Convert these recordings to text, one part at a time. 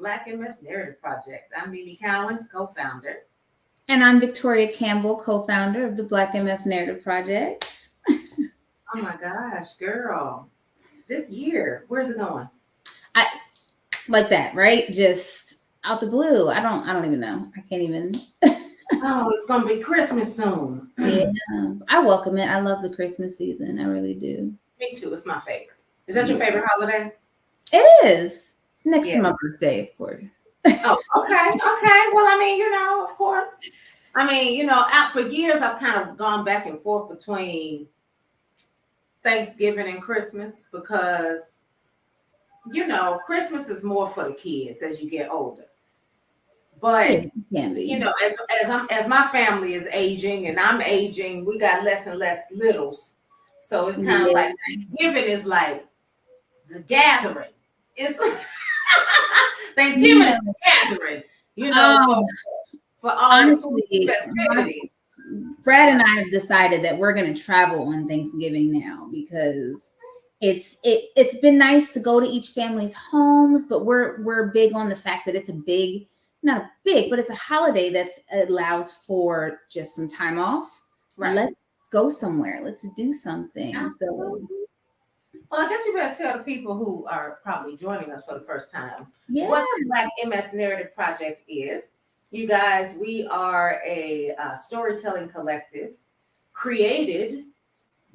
Black MS Narrative Project. I'm Mimi Cowens, co-founder. And I'm Victoria Campbell, co-founder of the Black MS Narrative Project. Oh my gosh, girl. This year, where's it going? I like that, right? Just out the blue. I don't even know. I can't even. Oh, it's gonna be Christmas soon. Yeah, I welcome it. I love the Christmas season. I really do. Me too. It's my favorite. Is that your favorite holiday? It is. Next to Yeah. my birthday, of course. Oh, okay. Okay. Well, I mean, of course. I mean, out for years, I've kind of gone back and forth between Thanksgiving and Christmas because, Christmas is more for the kids as you get older. But It can be. as my family is aging and I'm aging, we got less and less littles. So it's kind of like Thanksgiving is like the gathering. It's Thanksgiving is the gathering, for all the food festivities. Brad and I have decided that we're going to travel on Thanksgiving now because it's been nice to go to each family's homes, but we're big on the fact that it's not big, but it's a holiday that allows for just some time off. Right. Let's go somewhere. Let's do something. Absolutely. So, well, I guess we better tell the people who are probably joining us for the first time what the Black MS Narrative Project is. You guys, we are a storytelling collective created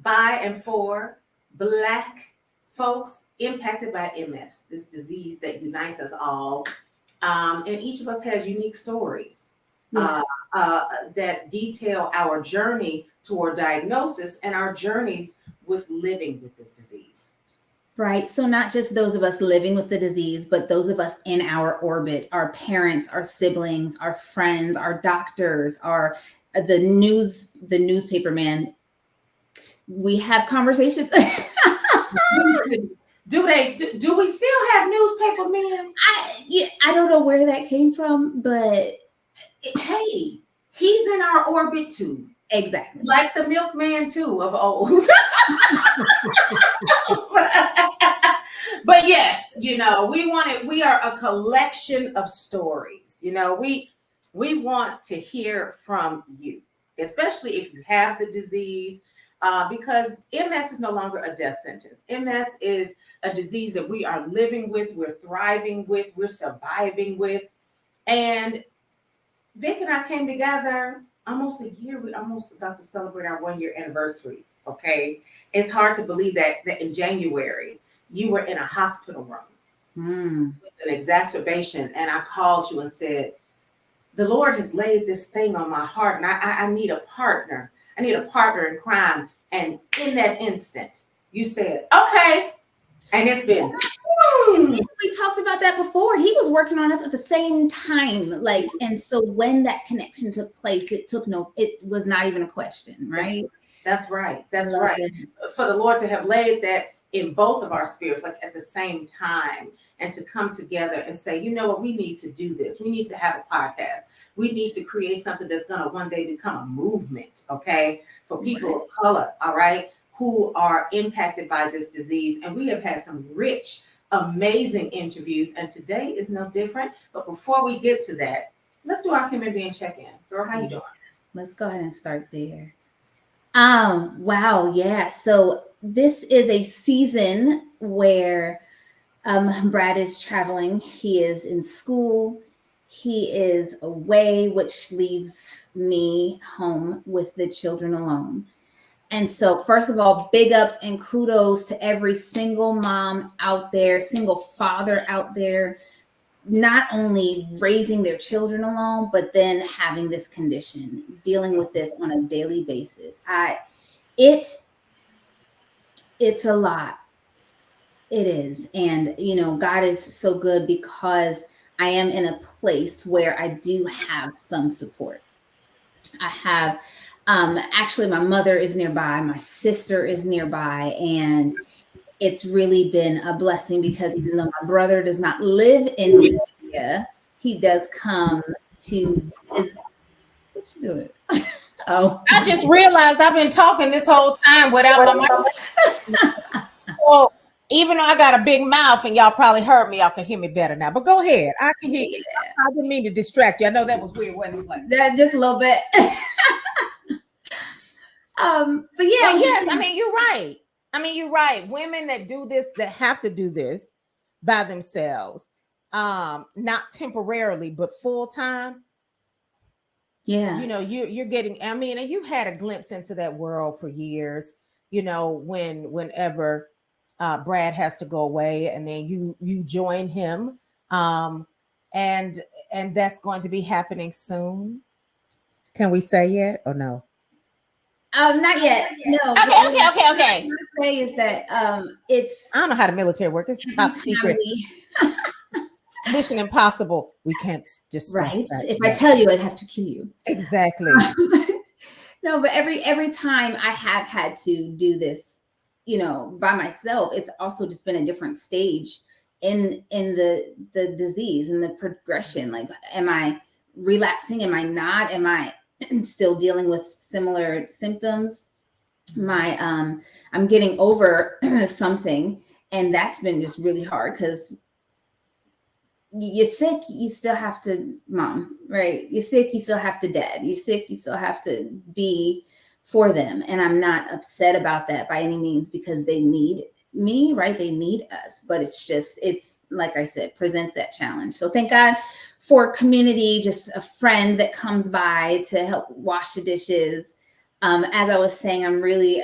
by and for Black folks impacted by MS, this disease that unites us all. And each of us has unique stories that detail our journey toward diagnosis and our journeys with living with this disease. Right. So not just those of us living with the disease, but those of us in our orbit, our parents, our siblings, our friends, our doctors, the newspaper man. We have conversations. Do we still have newspaper men? I don't know where that came from, but hey, he's in our orbit too. Exactly. Like the milkman too of old. But yes, we are a collection of stories. We want to hear from you, especially if you have the disease, because MS is no longer a death sentence. MS is a disease that we are living with, we're thriving with, we're surviving with. And Vic and I came together almost a year. We're almost about to celebrate our 1-year anniversary. Okay. It's hard to believe that in January, you were in a hospital room with an exacerbation. And I called you and said, the Lord has laid this thing on my heart and I need a partner. I need a partner in crime. And in that instant, you said, okay. And it's been. We talked about that before. He was working on us at the same time. And so when that connection took place, it was not even a question, right? That's right. That's right. For the Lord to have laid that in both of our spirits, like at the same time, and to come together and say, you know what, we need to do this. We need to have a podcast. We need to create something that's going to one day become a movement, okay, for people of color, all right, who are impacted by this disease. And we have had some rich, amazing interviews, and today is no different. But before we get to that, let's do our human being check-in. Girl, how you doing? Let's go ahead and start there. Wow, yeah. So this is a season where Brad is traveling. He is in school. He is away, which leaves me home with the children alone. And so, first of all, big ups and kudos to every single mom out there, single father out there, not only raising their children alone, but then having this condition, dealing with this on a daily basis. It's a lot. It is. And, God is so good because I am in a place where I do have some support. I have, actually, my mother is nearby, my sister is nearby, and it's really been a blessing because even though my brother does not live in the area, he does come to his. What you doing? Oh, I just realized I've been talking this whole time without my mic. Even though I got a big mouth and y'all probably heard me, y'all can hear me better now. But go ahead. I can hear you. Yeah, I didn't mean to distract you. I know that was weird when it was like, that just a little bit. But yeah, I but was just yes, I mean, you're right. I mean, you're right. Women that do this, that have to do this by themselves, not temporarily, but full time. yeah, You know, you're getting. I mean, and you've had a glimpse into that world for years. You know, whenever Brad has to go away, and then you join him, um, and that's going to be happening soon. Can we say it or no? not yet. No, but Okay, okay, okay, what I okay. want to say is that it's I don't know how the military works. It's top every time secret, we Mission Impossible. We can't discuss right. that If I yet. tell you, I'd have to kill you. Exactly. No, but every time I have had to do this, by myself, it's also just been a different stage in the disease and the progression. Like, am I relapsing? Am I not? Am I still dealing with similar symptoms? My I'm getting over something, and that's been just really hard because you're sick, you still have to mom, right? You're sick, you still have to dad. You're sick, you still have to be for them. And I'm not upset about that by any means because they need me, right? They need us. But it's like I said, presents that challenge. So thank God for community, just a friend that comes by to help wash the dishes. As I was saying, I'm really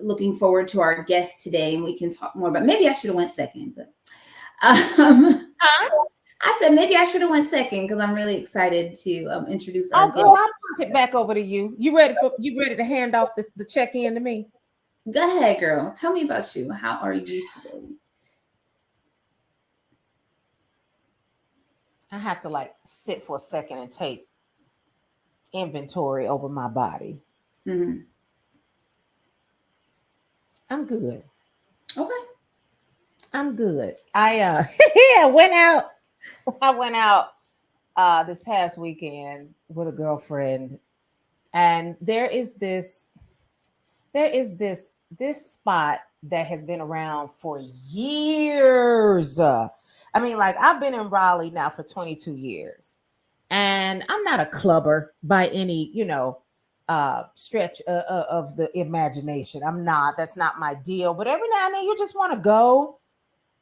looking forward to our guest today, and we can talk more about. Maybe I should have went second, but Huh? I said maybe I should have went second because I'm really excited to introduce our Oh, guest. girl, I'll punt it back over to you. You ready to hand off the check in to me? Go ahead, girl. Tell me about you. How are you today? I have to like sit for a second and take inventory over my body. Mm-hmm. I'm good. Okay. I'm good. I went out. I went out this past weekend with a girlfriend, and there is this spot that has been around for years. I mean, like, I've been in Raleigh now for 22 years, and I'm not a clubber by any stretch of the imagination. I'm not. That's not my deal. But every now and then, you just want to go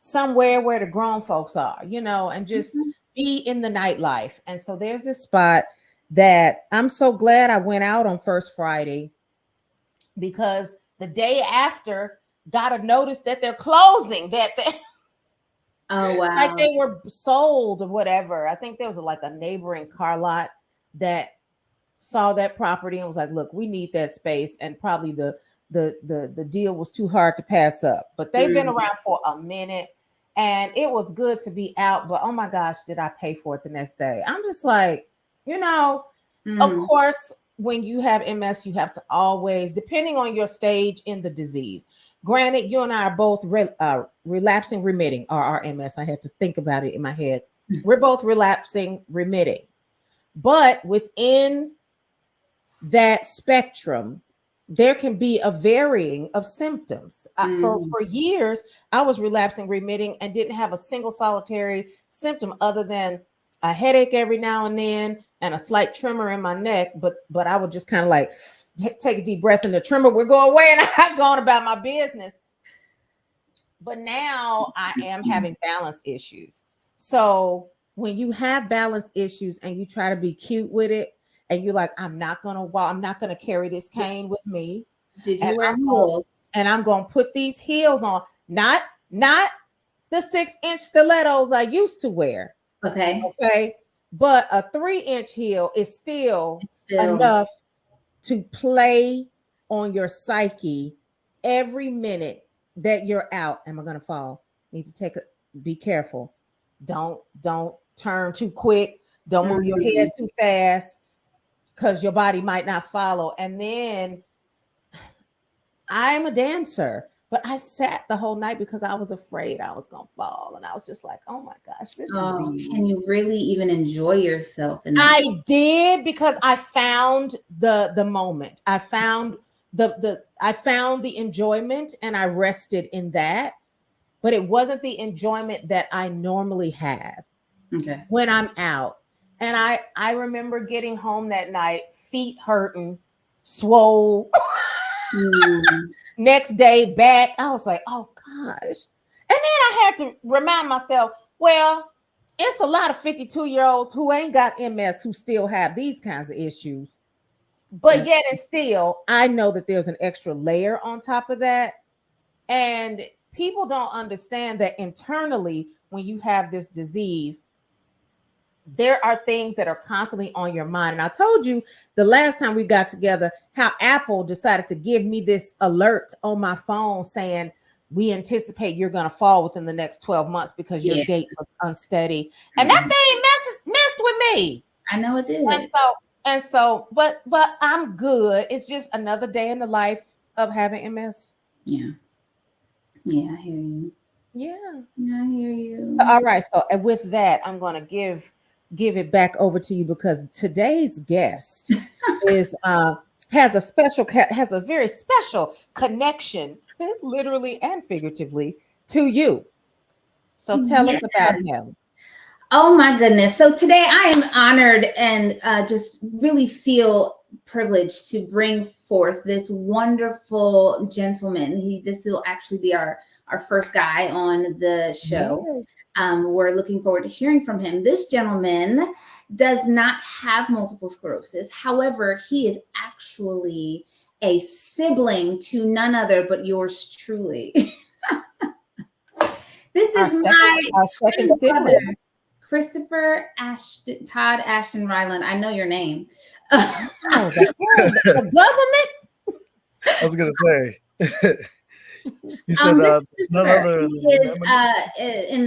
somewhere where the grown folks are, and just Mhm. be in the nightlife. And so there's this spot that I'm so glad I went out on First Friday, because the day after got a notice that they're closing, that they Oh like wow. they were sold or whatever. I think there was like a neighboring car lot that saw that property and was like, look, we need that space. And probably the deal was too hard to pass up. But they've been Mm, around for a minute, and it was good to be out. But oh my gosh, did I pay for it the next day? I'm just like, of mm, course, when you have MS, you have to always, depending on your stage in the disease. Granted, you and I are both relapsing remitting, or our MS. I had to think about it in my head. We're both relapsing remitting. But within that spectrum, there can be a varying of symptoms. mm. For years, I was relapsing remitting and didn't have a single solitary symptom other than a headache every now and then and a slight tremor in my neck. But I would just kind of like take a deep breath, and the tremor would go away, and I go on about my business. But now I am having balance issues. So when you have balance issues and you try to be cute with it, and you're like, I'm not gonna carry this cane with me, Did and you wear heels? I'm gonna put these heels on, not the 6-inch stilettos I used to wear. Okay. Okay. But a 3-inch heel is still It's still. enough to play on your psyche every minute that you're out. Am I going to fall? Need to be careful. Don't turn too quick. Don't move your head Mhm. too fast, because your body might not follow. And then I'm a dancer, but I sat the whole night because I was afraid I was going to fall. And I was just like, oh my gosh, this Oh, can disease. you really even enjoy yourself in that? I did, because I found the moment. I found the enjoyment, and I rested in that. but it wasn't the enjoyment that I normally have Okay. when I'm out. And I remember getting home that night, feet hurting, swole. Mm, Next day back, I was like, oh gosh. And then I had to remind myself, well, it's a lot of 52-year-olds who ain't got MS who still have these kinds of issues. But that's yet and still, I know that there's an extra layer on top of that. And people don't understand that internally, when you have this disease, there are things that are constantly on your mind. And I told you the last time we got together how Apple decided to give me this alert on my phone saying, we anticipate you're going to fall within the next 12 months because your yeah. gait looks unsteady. And that thing messed with me. I know it And did. but I'm good. It's just another day in the life of having MS. Yeah. Yeah, I hear you. Yeah. Yeah, I hear So you. all right. So and with that, I'm gonna give it back over to you because today's guest is has a very special connection, literally and figuratively, to you. So tell Yeah. us about him. Oh my goodness. So today I am honored and just really feel privileged to bring forth this wonderful gentleman. This will actually be our first guy on the show. Yes. We're looking forward to hearing from him. This gentleman does not have multiple sclerosis. However, he is actually a sibling to none other but yours truly. This Our is second my our twin second sibling. brother, Christopher Ashton, Todd Ashton Ryland. I know your name. Oh, the government. I was gonna say. You said This none Christopher, other he than is in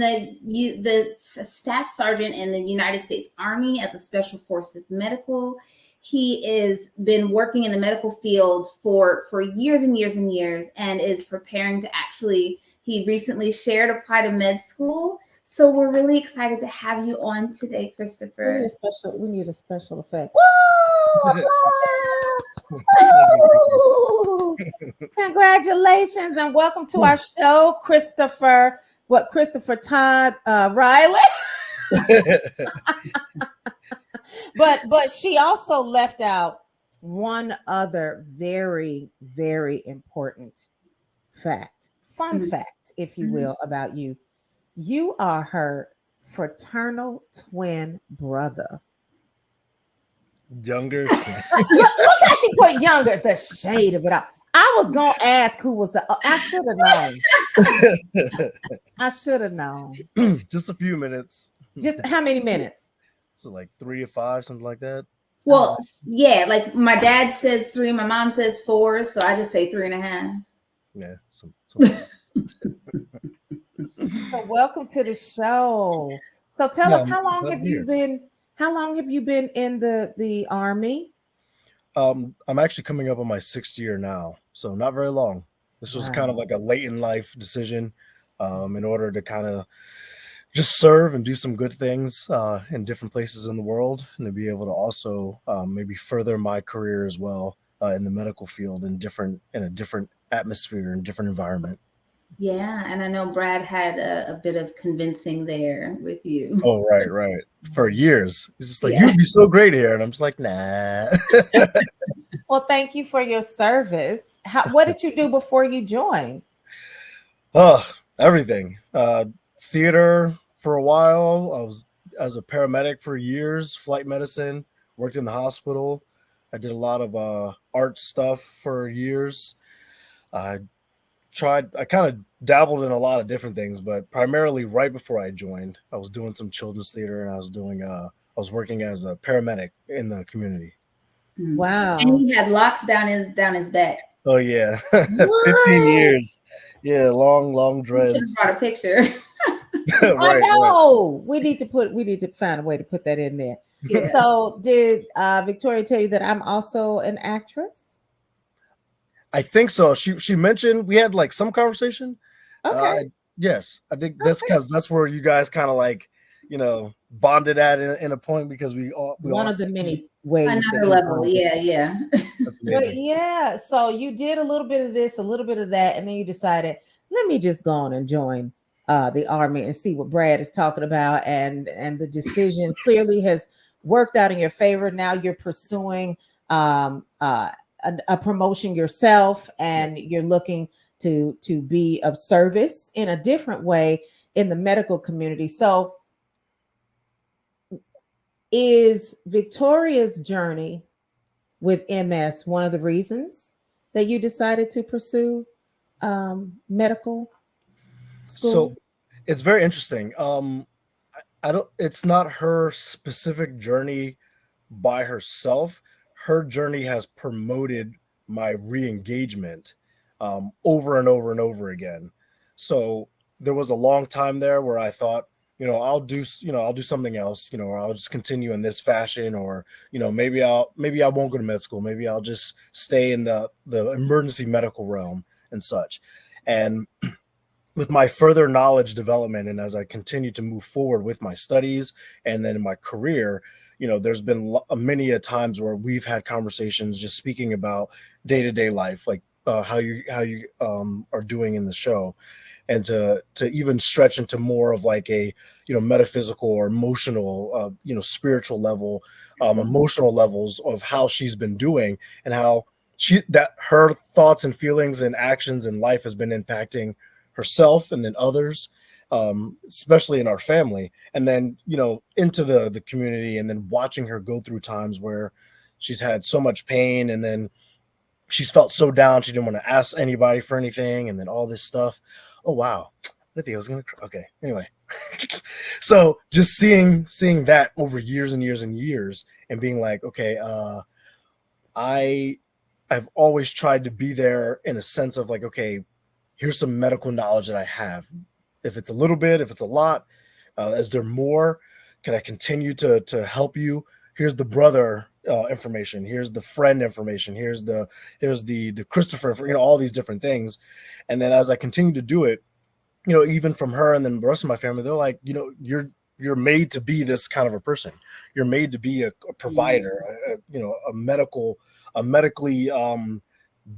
the staff sergeant in the United States Army as a Special Forces medical. He is been working in the medical field for years and years and years, and is preparing to actually. He recently shared apply to med school, so we're really excited to have you on today, Christopher. We need a special effect. Woo! Thank you, thank you. Applause! Woo! Congratulations and welcome to our show, Christopher. Christopher Todd Riley. But she also left out one other very, very important fact, fun Mhm. fact, if you Mhm. will, about you. You are her fraternal twin brother. Younger twin. Look how she put younger, the shade of it all. I was gonna ask who was I should have known. I should have known. Just a few minutes. Just how many minutes? So like 3 to 5, something like that. Well, yeah, like my dad says 3, my mom says 4, so I just say 3.5. Yeah. Some So welcome to the show. So tell yeah, us I'm glad to be here. how long have you been in the army? I'm actually coming up on my 6th year now, so not very long. This was kind of Wow. like a late in life decision, in order to kind of just serve and do some good things in different places in the world, and to be able to also maybe further my career as well in the medical field in a different atmosphere and different environment. Yeah, and I know Brad had a bit of convincing there with you. Oh, right, right. For years, it's just like Yeah. you'd be so great here, and I'm just like, nah. Well, thank you for your service. What did you do before you joined? Everything. Theater for a while. I was as a paramedic for years. Flight medicine. Worked in the hospital. I did a lot of art stuff for years. I I kind of dabbled in a lot of different things, but primarily right before I joined, I was doing some children's theater, and I was working as a paramedic in the community. Mm. Wow. And he had locks down his back. Oh yeah, What? 15 years. Yeah, long You should have dreads. brought a picture. I Right, right. know. We need to find a way to put that in there. Yeah. So did Victoria tell you that I'm also an actress? I think so. She mentioned we had like some conversation. Okay. Yes, I think that's because that's where you guys kind of like, bonded at in a point because we One all of the many ways. that Another we level. bonded. Yeah. that's But amazing. so you did a little bit of this, a little bit of that, and then you decided, let me just go on and join the Army and see what Brad is talking about. And the decision clearly has worked out in your favor. Now you're pursuing um, uh, a promotion yourself, and you're looking to be of service in a different way in the medical community. So, is Victoria's journey with MS one of the reasons that you decided to pursue medical So school? it's very interesting. I don't. It's not her specific journey by herself. Her journey has promoted my re-engagement over and over and over again. So there was a long time there where I thought, I'll do something else, or I'll just continue in this fashion, or maybe I won't go to med school. Maybe I'll just stay in the emergency medical realm and such. And with my further knowledge development, and as I continue to move forward with my studies and then in my career, there's been many a times where we've had conversations just speaking about day-to-day life, like how you are doing in the show, and to even stretch into more of like a metaphysical or emotional spiritual level, emotional levels of how she's been doing, and how her thoughts and feelings and actions in life has been impacting herself and then others, especially in our family, and then into the community, and then watching her go through times where she's had so much pain, and then she's felt so down she didn't want to ask anybody for anything, and then all this stuff. Oh wow, I think I was gonna cry. Okay, anyway. So just seeing that over years and years and years, and being like, okay, I've always tried to be there in a sense of like, okay, here's some medical knowledge that I have. If it's a little bit, if it's a lot, is there more? Can I continue to help you? Here's the brother information. Here's the friend information. Here's the Christopher, all these different things. And then as I continue to do it, even from her and then the rest of my family, they're like, you're made to be this kind of a person. You're made to be a provider, a medically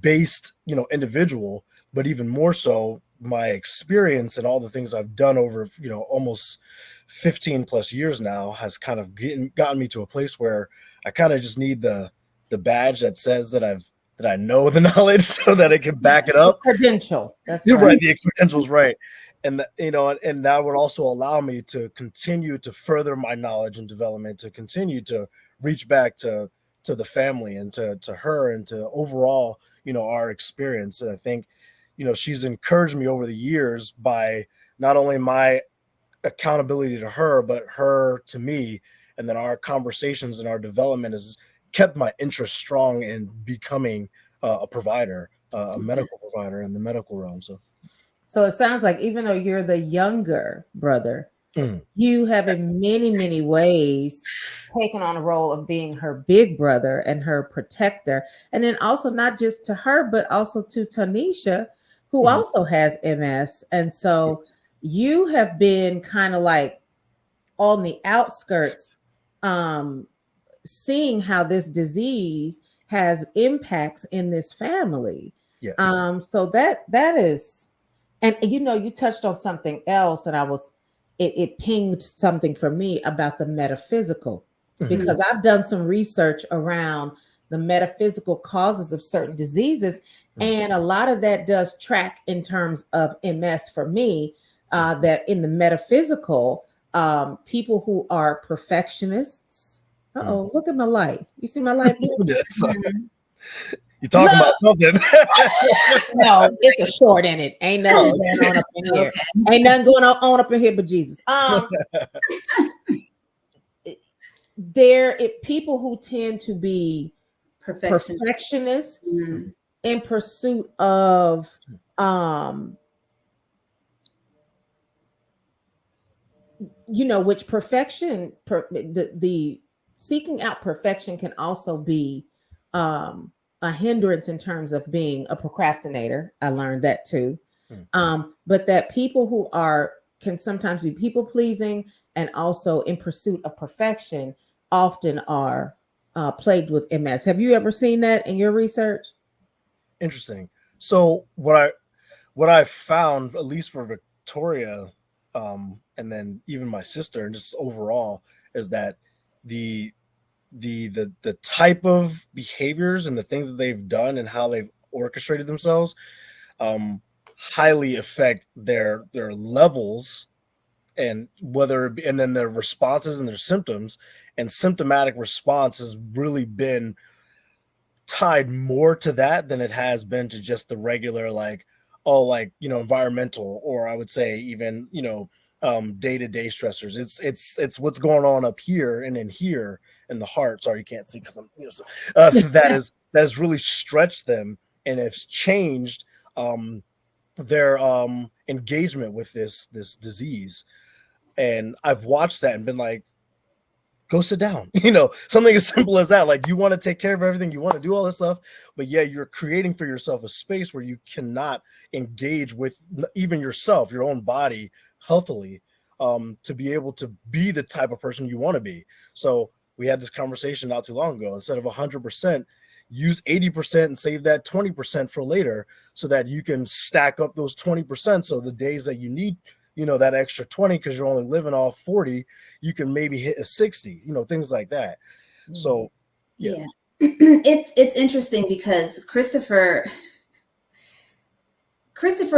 based, individual. But even more so, my experience and all the things I've done over, almost 15 plus years now has kind of gotten me to a place where I kind of just need the badge that says that I know the knowledge so that I can back it up. The credential. That's You're right. right. The credentials, right. And and that would also allow me to continue to further my knowledge and development, to continue to reach back to the family and to her and to overall, our experience. And I think, she's encouraged me over the years by not only my accountability to her, but her to me. And then our conversations and our development has kept my interest strong in becoming a provider, a medical provider in the medical realm. So it sounds like even though you're the younger brother, Mm. you have in many, many ways taken on a role of being her big brother and her protector. And then also not just to her, but also to Tanisha, who Mhm. also has MS. And so you have been kind of like on the outskirts, seeing how this disease has impacts in this family. Yes. So that is, and you touched on something else, and it pinged something for me about the metaphysical, because I've done some research around the metaphysical causes of certain diseases, and a lot of that does track in terms of MS for me. That in the metaphysical, people who are perfectionists. Uh-oh, look at my light. You see my light blue? Yes. You're talking about something. No, it's a short in it. Ain't nothing going on up in here. Okay. Ain't nothing going on up in here but Jesus. People who tend to be Perfection. perfectionists in pursuit of which the seeking out perfection can also be a hindrance in terms of being a procrastinator. I learned that too. But that people who can sometimes be people pleasing and also in pursuit of perfection often are plagued with MS. Have you ever seen that in your research? Interesting. So what I found, at least for Victoria, and then even my sister, and just overall, is that the the type of behaviors and the things that they've done and how they've orchestrated themselves um, highly affect their levels, and and then their responses and their symptoms. And symptomatic response has really been tied more to that than it has been to just the regular, like, oh, like, environmental, or I would say even, day-to-day stressors. It's what's going on up here and in here in the heart. Sorry, you can't see because I'm, that has really stretched them, and it's changed their engagement with this disease. And I've watched that and been like, go sit down. Something as simple as that. Like, you want to take care of everything, you want to do all this stuff, but yeah, you're creating for yourself a space where you cannot engage with even yourself, your own body, healthily, to be able to be the type of person you want to be. So we had this conversation not too long ago. Instead of 100%, use 80% and save that 20% for later, so that you can stack up those 20%. So the days that you need, that extra 20, because you're only living off 40, you can maybe hit a 60, things like that. So yeah. It's interesting because Christopher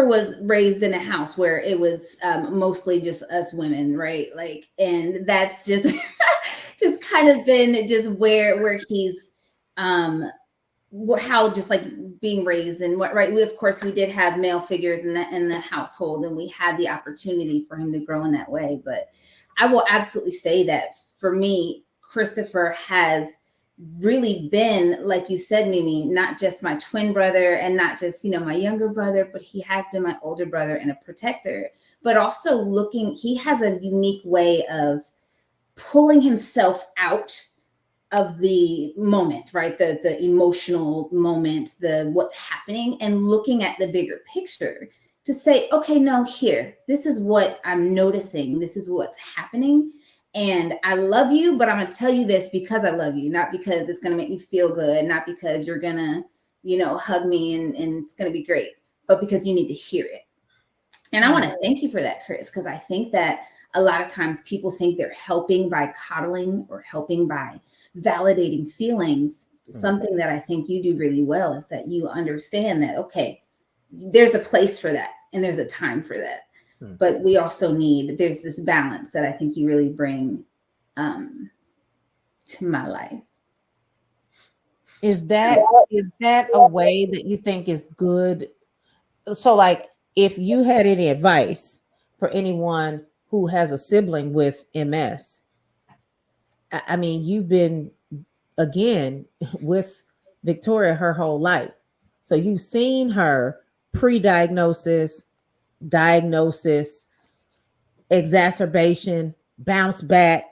was raised in a house where it was mostly just us women, right? Like, and that's just just kind of been just where he's how just like being raised. And what, right, we, of course, we did have male figures in the household, and we had the opportunity for him to grow in that way. But I will absolutely say that for me, Christopher has really been, like you said, Mimi, not just my twin brother and not just, my younger brother, but he has been my older brother and a protector. But also he has a unique way of pulling himself out of the moment, right? The emotional moment, the what's happening, and looking at the bigger picture to say, okay, no, here, this is what I'm noticing. This is what's happening. And I love you, but I'm going to tell you this because I love you, not because it's going to make me feel good, not because you're going to, hug me and it's going to be great, but because you need to hear it. And I want to thank you for that, Chris, because I think that a lot of times people think they're helping by coddling or helping by validating feelings. Something that I think you do really well is that you understand that, okay, there's a place for that and there's a time for that. But we also there's this balance that I think you really bring to my life. Is that a way that you think is good? So, like, if you had any advice for anyone who has a sibling with MS, I mean, you've been, again, with Victoria her whole life. So you've seen her pre-diagnosis, diagnosis, exacerbation, bounce back,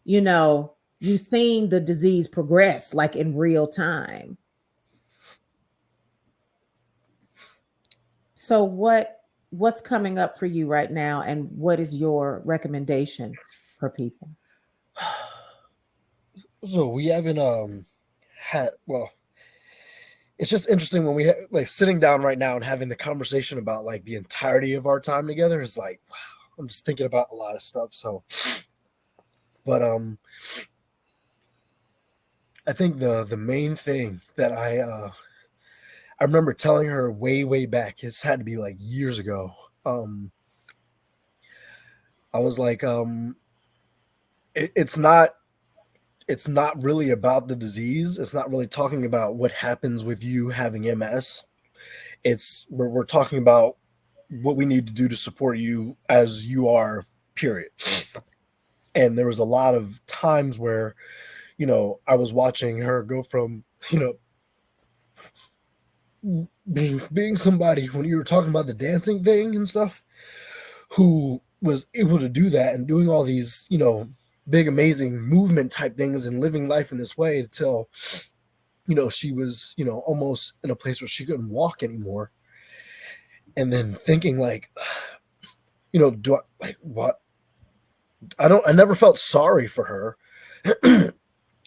you've seen the disease progress like in real time. So what's coming up for you right now, and what is your recommendation for people? So we haven't had, well, it's just interesting when we like sitting down right now and having the conversation about like the entirety of our time together is like, wow, I'm just thinking about a lot of stuff. So, but I think the main thing that I remember telling her way back, it's had to be like years ago. I was like, it's not really about the disease. It's not really talking about what happens with you having MS. It's we're talking about what we need to do to support you as you are, period. And there was a lot of times where, I was watching her go from, being somebody, when you were talking about the dancing thing and stuff, who was able to do that and doing all these, big, amazing movement type things and living life in this way until, she was, almost in a place where she couldn't walk anymore. And then thinking like, do I, like, what? I never felt sorry for her.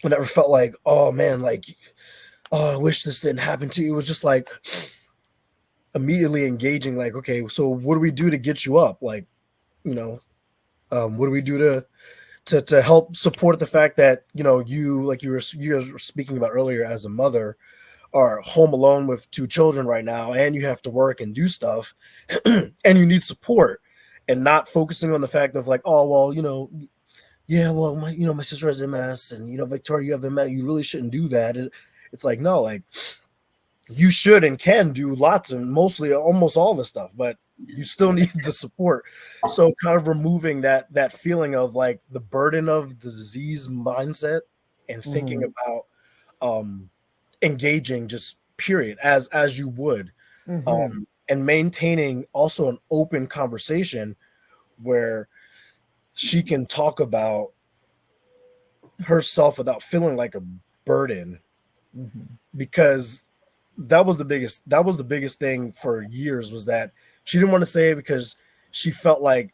I never felt like, oh man, like, oh, I wish this didn't happen to you. It was just like immediately engaging, like, okay, so what do we do to get you up? Like, you know, what do we do to help support the fact that, you know, you guys were speaking about earlier, as a mother, are home alone with two children right now, and you have to work and do stuff, and you need support, and not focusing on the fact of like, oh well, you know, yeah, well, my sister has MS, and Victoria, you have MS, you really shouldn't do that. It's like, no, like, you should and can do lots and mostly almost all the stuff, but you still need the support. So kind of removing that feeling of like the burden of the disease mindset, and thinking about engaging, just period, as you would, and maintaining also an open conversation where she can talk about herself without feeling like a burden, because that was the biggest thing for years, was that she didn't want to say it because she felt like,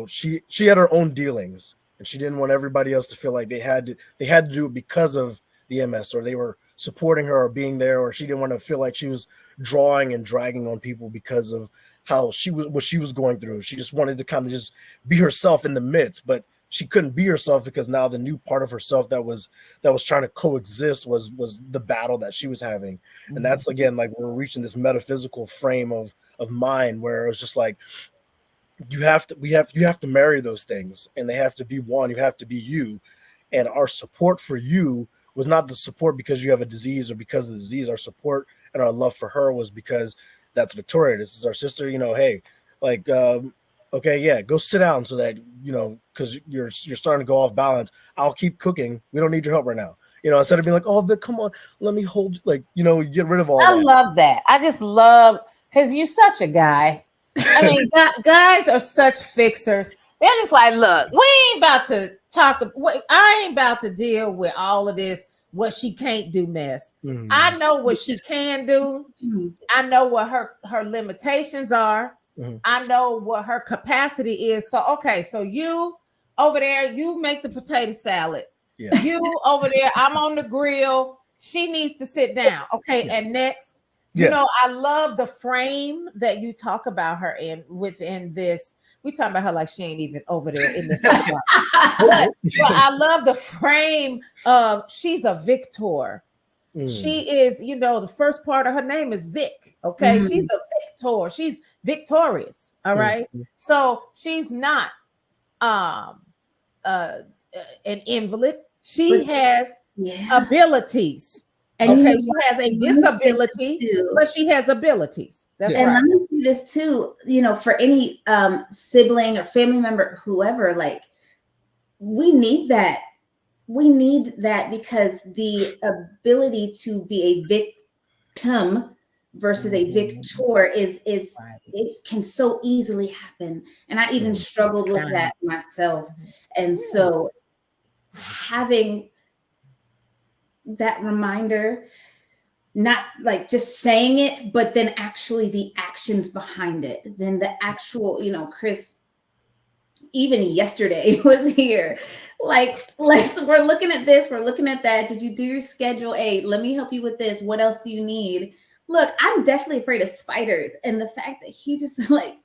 she had her own dealings, and she didn't want everybody else to feel like they had to do it because of the MS, or they were supporting her or being there, or she didn't want to feel like she was drawing and dragging on people because of what she was going through. She just wanted to kind of just be herself in the midst, but she couldn't be herself because now the new part of herself that was trying to coexist was the battle that she was having. And that's, again, like, we're reaching this metaphysical frame of mind, where it was just like, you have to marry those things, and they have to be one. You have to be you. And our support for you was not the support because you have a disease or because of the disease. Our support and our love for her was because that's Victoria, this is our sister, hey, like, okay, yeah, go sit down, so that, because you're starting to go off balance. I'll keep cooking. We don't need your help right now. Instead of being like, oh, Vic, come on, let me hold, like, get rid of all I that. love that. I just love, because you're such a guy. I mean, guys are such fixers. They're just like, look, we ain't about to talk. I ain't about to deal with all of this, what she can't do mess. I know what she can do. I know what her limitations are. I know what her capacity is. So, okay, so you over there, you make the potato salad. Yeah. You over there, I'm on the grill. She needs to sit down. Okay, and next. I love the frame that you talk about her in within this. We talking about her like she ain't even over there in this. but I love the frame of she's a victor. She is, the first part of her name is Vic. Okay, she's a victor. She's victorious. All right, so she's not an invalid. She has abilities. And okay, she has a disability, but she has abilities. That's right. And let me say this too, for any sibling or family member, whoever, like, we need that. We need that, because the ability to be a victim versus a victor is Right. it can so easily happen. And I even struggled with that myself. And so having that reminder, not like just saying it, but then actually the actions behind it, then the actual, Chris, even yesterday was here. Like, we're looking at this, we're looking at that. Did you do your schedule? Hey, let me help you with this. What else do you need? Look, I'm definitely afraid of spiders. And the fact that he just like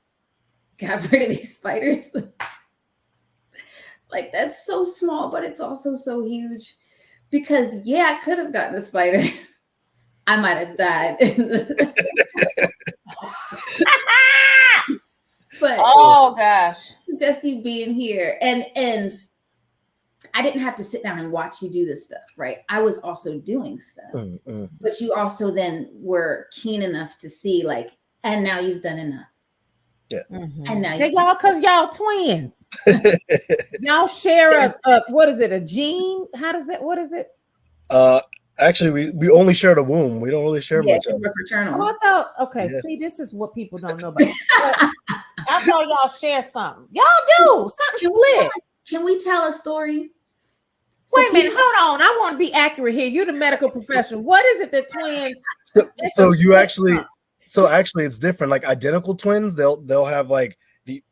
got rid of these spiders, like, that's so small, but it's also so huge. Because I could have gotten a spider. I might have died. But oh gosh, just you being here, and I didn't have to sit down and watch you do this stuff, right? I was also doing stuff, but you also then were keen enough to see, like, and now you've done enough. Yeah. And now because y'all twins. Y'all share a what is it? A gene? How does that? What is it? Actually, we only share the womb. We don't really share much else. Fraternal. Oh, I thought, okay, see, this is what people don't know about. I thought y'all share something. Y'all do something split. Can we tell a story? Wait a minute, hold on. I want to be accurate here. You're the medical professional. What is it that twins? So actually, it's different. Like identical twins, they'll have like the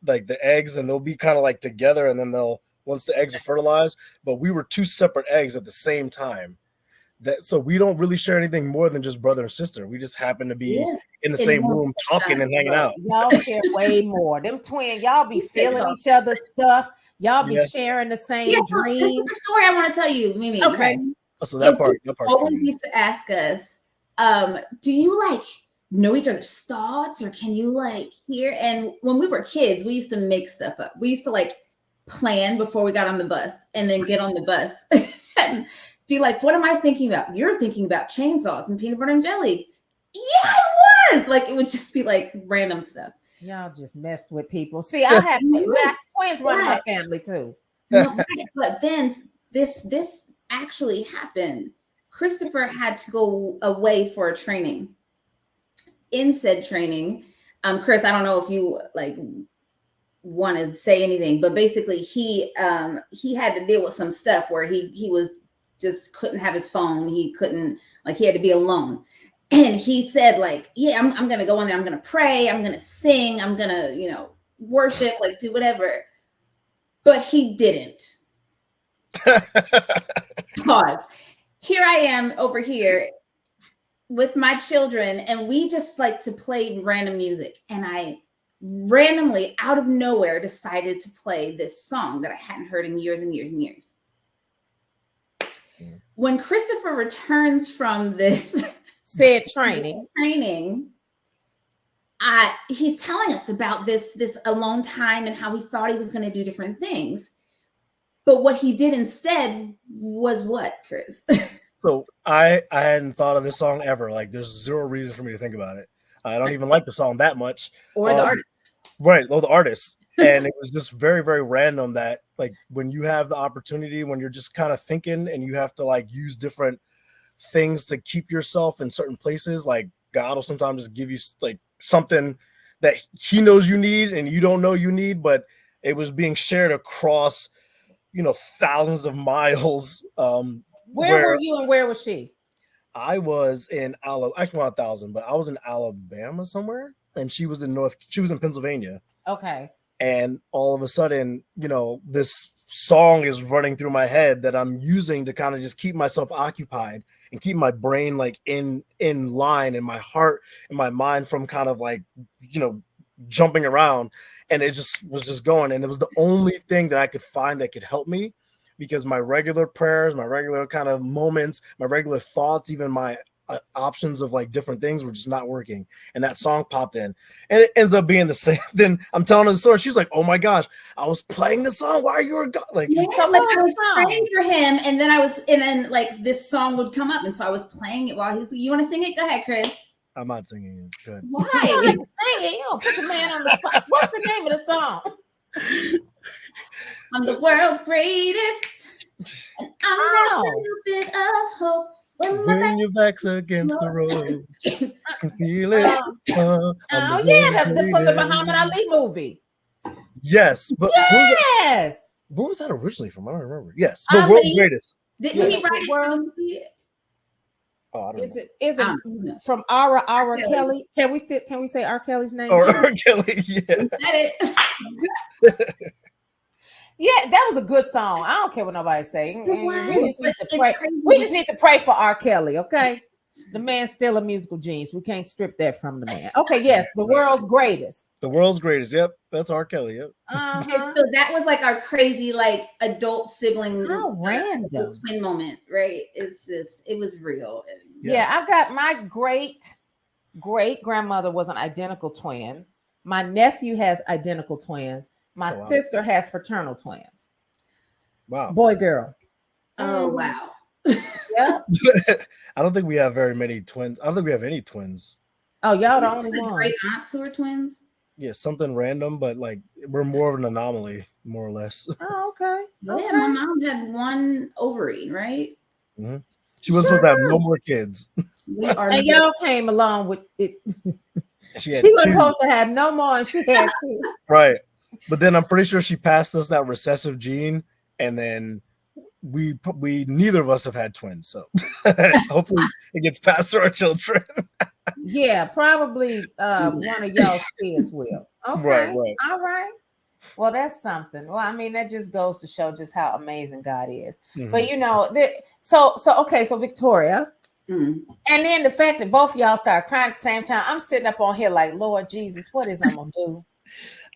eggs, and they'll be kind of like together, and then once the eggs are fertilized. But we were two separate eggs at the same time. that so we don't really share anything more than just brother and sister. We just happen to be Yeah. in the In same one room talking and hanging out. Y'all share way more. Them twin, y'all be feeling each other's stuff. Y'all be Yeah. sharing the same Yeah, so this is dreams. the story I want to tell you, Mimi. Okay. Ready? So So that part always used to ask us, do you like know each other's thoughts, or can you like hear? And when we were kids, we used to make stuff up. We used to like plan before we got on the bus, and then get on the bus and be like, what am I thinking about? You're thinking about chainsaws and peanut butter and jelly. Yeah, I was. Like, it would just be like random stuff. Y'all just messed with people. See, I have twins running my Yes. family too. No, right. But then this actually happened. Christopher had to go away for a training. In said training, Chris, I don't know if you like want to say anything, but basically he had to deal with some stuff where he was just couldn't have his phone. He couldn't, like, he had to be alone. And he said, like, yeah, I'm gonna go in there, I'm gonna pray, I'm gonna sing, I'm gonna, worship, like do whatever. But he didn't. Pause. Here I am over here with my children, and we just like to play random music. And I randomly, out of nowhere, decided to play this song that I hadn't heard in years and years and years. When Christopher returns from this said training, he's telling us about this alone time and how he thought he was going to do different things. But what he did instead was what, Chris? So I hadn't thought of this song ever. Like, there's zero reason for me to think about it. I don't even like the song that much. Or the artist. Right, or the artist. And it was just very, very random that, like, when you have the opportunity, when you're just kind of thinking and you have to, like, use different things to keep yourself in certain places, like, God will sometimes just give you, like, something that he knows you need and you don't know you need, but it was being shared across, thousands of miles. Where were you and where was she? I was in Alabama, 1,000, but I was in Alabama somewhere, and she was in Pennsylvania. Okay. And all of a sudden, this song is running through my head that I'm using to kind of just keep myself occupied and keep my brain like in line, and my heart and my mind from kind of like, jumping around. And it just was just going. And it was the only thing that I could find that could help me, because my regular prayers, my regular kind of moments, my regular thoughts, even my options of like different things were just not working. And that song popped in, and it ends up being the same. Then I'm telling her the story. She's like, "Oh my gosh, I was playing the song while you were gone." Like, yeah, like I was praying for him, and then like this song would come up, and so I was playing it while he was. You want to sing it? Go ahead, Chris. I'm not singing it. Good. Why? You don't have to sing it. You don't put the man on the spot. What's the name of the song? I'm the world's greatest, and I'm that little bit of hope. When your back's against the road, I can feel it. From the Muhammad Ali movie. Yes, but yes. Where was that originally from? I don't remember. Yes, the world's greatest. Didn't he write it for the movie? Oh, I don't know. Is it from R. Kelly? Can we say R. Kelly's name? Or R. Kelly, yeah. Yeah, that was a good song. I don't care what nobody say. We just need to pray. We just need to pray for R. Kelly, okay? The man's still a musical genius. We can't strip that from the man. Okay, yes, the world's greatest. The world's greatest. Yep, that's R. Kelly. Yep. So that was like our crazy, like adult sibling, how random twin moment, right? It was real. Yeah, I've got my great grandmother was an identical twin. My nephew has identical twins. My sister has fraternal twins. Wow. Boy, girl. Oh, wow. Yeah. I don't think we have very many twins. I don't think we have any twins. Oh, y'all the only one. Great aunts who are twins? Yeah, something random, but like we're more of an anomaly, more or less. Oh, okay. Yeah, my mom had one ovary, right? Mm-hmm. She was supposed to have no more kids. And y'all came along with it. She was supposed to have no more, and she had two. Right. But then I'm pretty sure she passed us that recessive gene, and then we neither of us have had twins, so hopefully it gets passed to our children. Yeah, probably one of y'all's kids will. Okay, right. All right. Well, that's something. Well, I mean, that just goes to show just how amazing God is. But Mhm. you know, okay, so Victoria, Mm. and then the fact that both of y'all start crying at the same time, I'm sitting up on here like, Lord Jesus, what is I'm gonna do?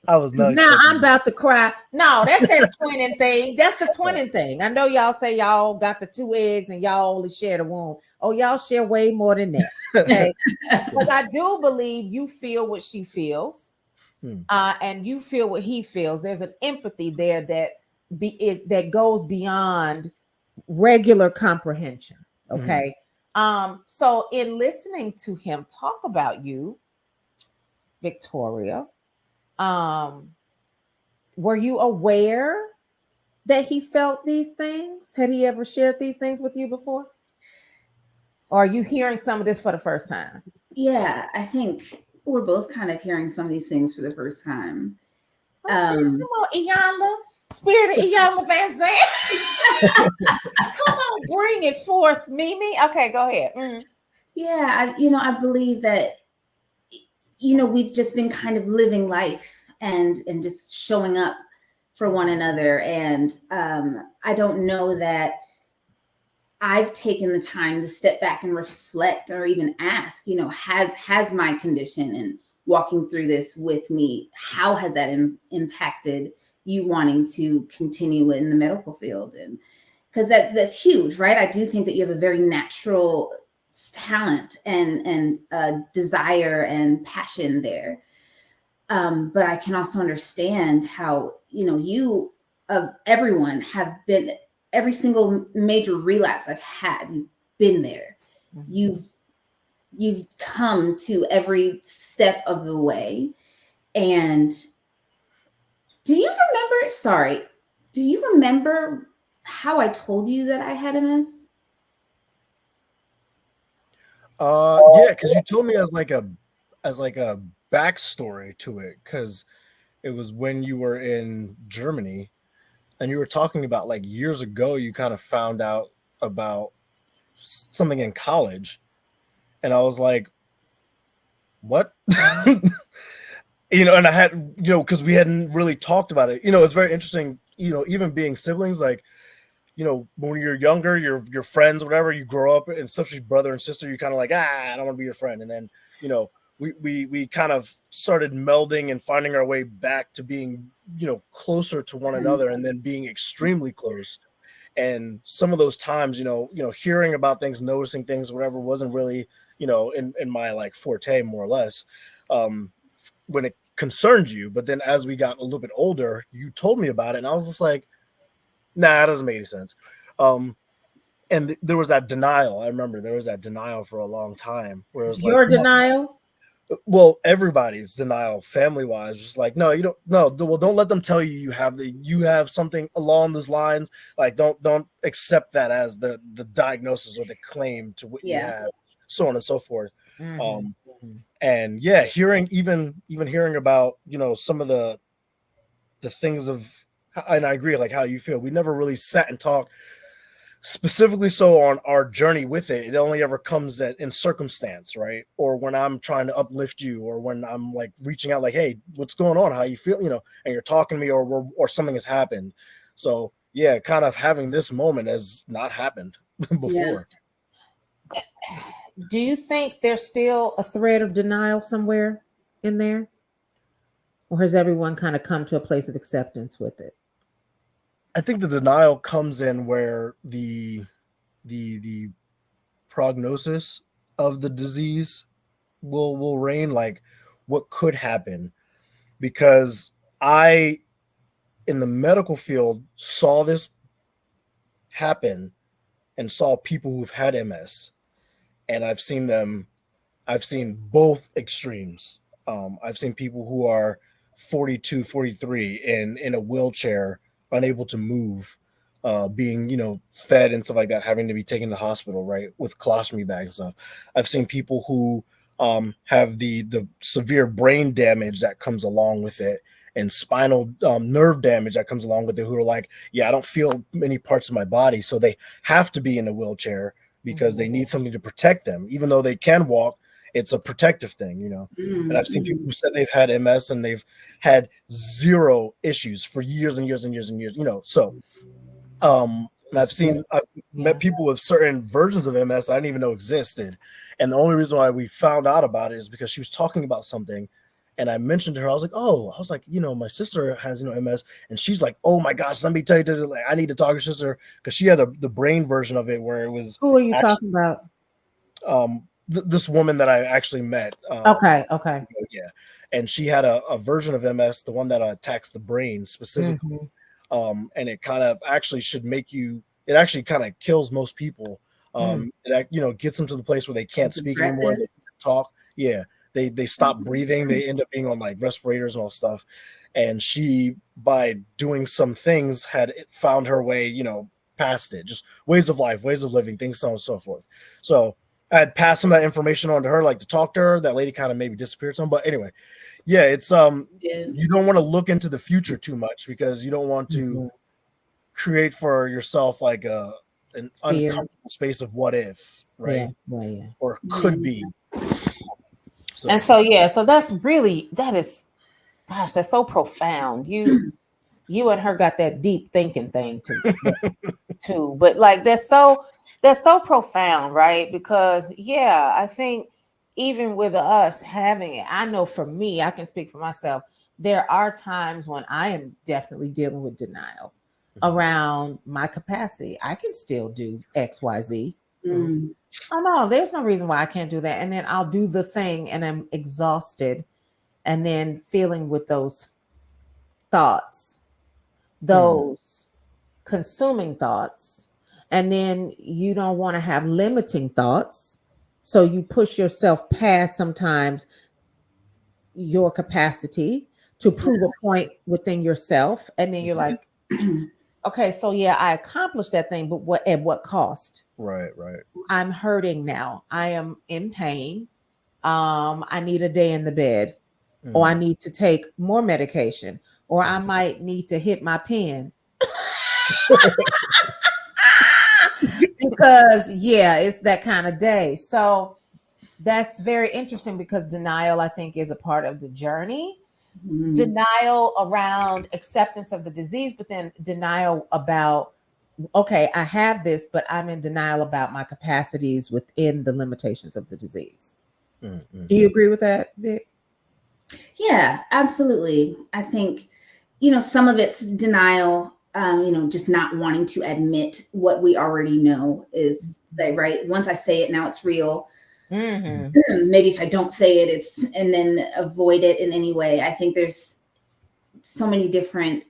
I was Because not now I'm expecting that. about to cry. No, that's that twinning thing. That's the twinning thing. I know y'all say y'all got the two eggs and y'all only share the womb. Oh, y'all share way more than that. Okay. Because I do believe you feel what she feels, Hmm. and you feel what he feels. There's an empathy there that goes beyond regular comprehension. Mhm. Okay. So in listening to him talk about you, Victoria, um, were you aware that he felt these things? Had he ever shared these things with you before? Or are you hearing some of this for the first time? Yeah, I think we're both kind of hearing some of these things for the first time. Okay, Um, come on, Iyanla. Spirit of Iyanla Van Zandt. Come on, bring it forth, Mimi. Okay, go ahead. yeah, I believe that we've just been kind of living life and just showing up for one another, and I don't know that I've taken the time to step back and reflect or even ask, has my condition and walking through this with me, how has that impacted you wanting to continue in the medical field? And because that's huge, right? I do think that you have a very natural talent and desire and passion there. But I can also understand how, you of everyone have been, every single major relapse I've had, you've been there. Mm-hmm. You've come to every step of the way. And do you remember how I told you that I had MS? Yeah, because you told me as like a backstory to it, because it was when you were in Germany and you were talking about like years ago you kind of found out about something in college, and I was like, what? And I had, because we hadn't really talked about it. It's very interesting, even being siblings, like, when you're younger, your friends, whatever, you grow up, and especially brother and sister, you kind of like, I don't want to be your friend. And then, we kind of started melding and finding our way back to being, closer to one Mhm. another, and then being extremely close. And some of those times, hearing about things, noticing things, whatever, wasn't really, in my like forte, more or less, when it concerned you. But then as we got a little bit older, you told me about it, and I was just like, nah, it doesn't make any sense. Um, and there was that denial. I remember there was that denial for a long time where it was like, Your no, denial? well, everybody's denial, family wise, just like, no, you don't, no, well, don't let them tell you you have something along those lines. Like, don't accept that as the diagnosis or the claim to what you Yeah. have, so on and so forth. Mm-hmm. Um, and yeah, even hearing about, some of the things of, and I agree, like how you feel. We never really sat and talked specifically so on our journey with it. It only ever comes in circumstance, right? Or when I'm trying to uplift you, or when I'm like reaching out, like, hey, what's going on, how you feel, and you're talking to me, or something has happened. So yeah, kind of having this moment has not happened Yeah. before. Do you think there's still a thread of denial somewhere in there? Or has everyone kind of come to a place of acceptance with it? I think the denial comes in where the prognosis of the disease will reign, like what could happen. Because I, in the medical field, saw this happen and saw people who've had MS, and I've seen both extremes. I've seen people who are 42, 43 in a wheelchair, unable to move, being, fed and stuff like that, having to be taken to the hospital, right, with colostomy bags and stuff. I've seen people who have the severe brain damage that comes along with it, and spinal nerve damage that comes along with it, who are like, yeah, I don't feel many parts of my body, so they have to be in a wheelchair because they need something to protect them, even though they can walk. it's a protective thing, you know. And I've seen people Mm-hmm. who said they've had MS and they've had zero issues for years and years and years and years, you know. So and I've met Yeah. people with certain versions of MS I didn't even know existed. And the only reason why we found out about it is because she was talking about something. And I mentioned to her, I was like, you know, my sister has, you know, MS. And she's like, oh my gosh, let me tell you, like, I need to talk to your sister, because she had the brain version of it where it was Who are you actually talking about? this woman that I actually met. Okay. Okay. Yeah. And she had a version of MS, the one that attacks the brain specifically. Mhm. And it kind of actually should make you, it actually kind of kills most people. Mm. It, you know, gets them to the place where they can't It's speak anymore, aggressive. they can't talk. Yeah, they stop breathing, they end up being on like respirators and all stuff. And she, by doing some things, had found her way, you know, past it, just ways of life, ways of living, things, so on and so forth. So I had passed some of that information on to her, like to talk to her. That lady kind of maybe disappeared some, but anyway, yeah, it's Yeah. you don't want to look into the future too much, because you don't want to Mhm. create for yourself like an Fear. uncomfortable space of what if, Yeah. right? Yeah. Yeah. Or Yeah. could be. And So so yeah, so that's really, that is, gosh, that's so profound. You and her got that deep thinking thing too. But like that's so profound, right? Because yeah, I think even with us having it, I know for me, I can speak for myself. There are times when I am definitely dealing with denial around my capacity. I can still do XYZ. Mm. Oh no, there's no reason why I can't do that. And then I'll do the thing and I'm exhausted and then feeling with those thoughts, those consuming thoughts, and then you don't want to have limiting thoughts, so you push yourself past sometimes your capacity to prove a point within yourself, and then you're like, okay, so yeah, I accomplished that thing, but what, at what cost? right. I'm hurting now, I am in pain, I need a day in the bed, or I Mhm. need to take more medication, or I might need to hit my pen. Because yeah, it's that kind of day. So that's very interesting, because denial, I think, is a part of the journey. Mm. Denial around acceptance of the disease, but then denial about, okay, I have this, but I'm in denial about my capacities within the limitations of the disease. Mhm. Do you agree with that, Vic? Yeah, absolutely. I think, some of it's denial, just not wanting to admit what we already know is that, right? Once I say it, now it's real. Mm-hmm. Maybe if I don't say it, and then avoid it in any way. I think there's so many different